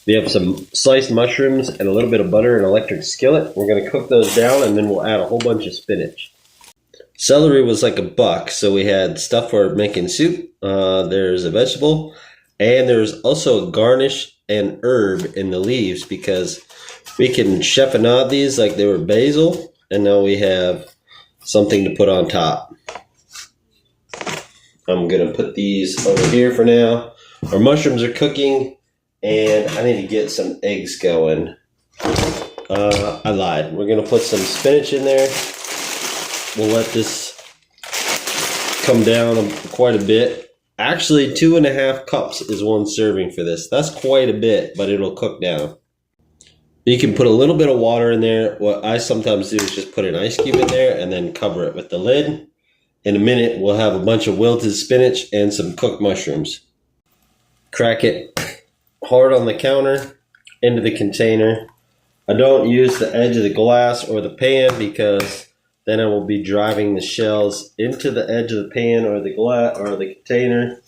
We have some sliced mushrooms and a little bit of butter in an electric skillet. We're going to cook those down, and then we'll add a whole bunch of spinach. Celery was like $1, so we had stuff for making soup. There's a vegetable, and there's also a garnish and herb in the leaves because we can chiffonade these like they were basil, and now we have something to put on top. I'm going to put these over here for now. Our mushrooms are cooking, and I need to get some eggs going. I lied. We're going to put some spinach in there. We'll let this come down quite a bit. Actually, 2.5 cups is one serving for this. That's quite a bit, but it'll cook down. You can put a little bit of water in there. What I sometimes do is just put an ice cube in there and then cover it with the lid. In a minute, we'll have a bunch of wilted spinach and some cooked mushrooms. Crack it hard on the counter into the container. I don't use the edge of the glass or the pan because then I will be driving the shells into the edge of the pan or the glass or the container,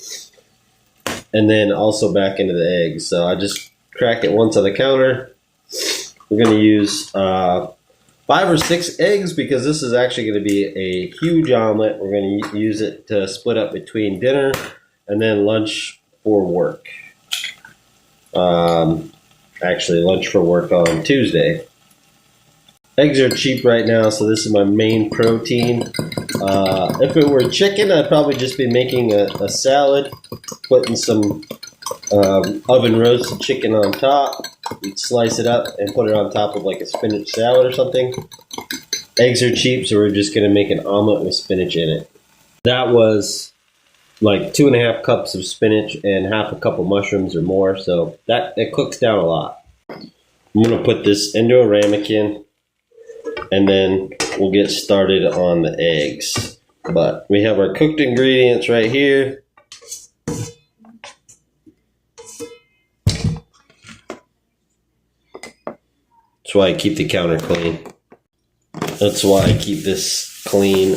and then also back into the eggs. So I just crack it once on the counter. We're going to use 5 or 6 eggs because this is actually going to be a huge omelet. We're going to use it to split up between dinner and then lunch for work. Actually, lunch for work on Tuesday. Eggs are cheap right now, so this is my main protein. If it were chicken, I'd probably just be making a salad, putting some oven roasted chicken on top. You'd slice it up and put it on top of like a spinach salad or something. Eggs are cheap, so we're just going to make an omelet with spinach in it. That was like 2.5 cups of spinach and half a cup of mushrooms or more, so that cooks down a lot. I'm going to put this into a ramekin, and then we'll get started on the eggs. But we have our cooked ingredients right here. That's why I keep the counter clean. That's why I keep this clean.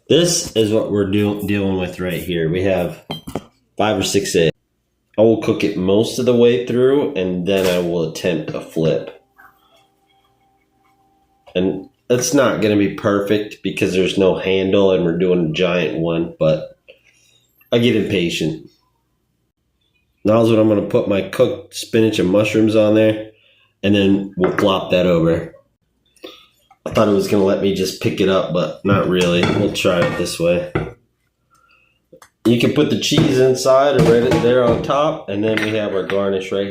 This is what we're dealing with right here. We have 5 or 6 eggs. I will cook it most of the way through, and then I will attempt a flip. And it's not going to be perfect because there's no handle and we're doing a giant one, but I get impatient. Now is when I'm going to put my cooked spinach and mushrooms on there, and then we'll plop that over. I thought it was going to let me just pick it up, but not really. We'll try it this way. You can put the cheese inside or right there on top, and then we have our garnish right here.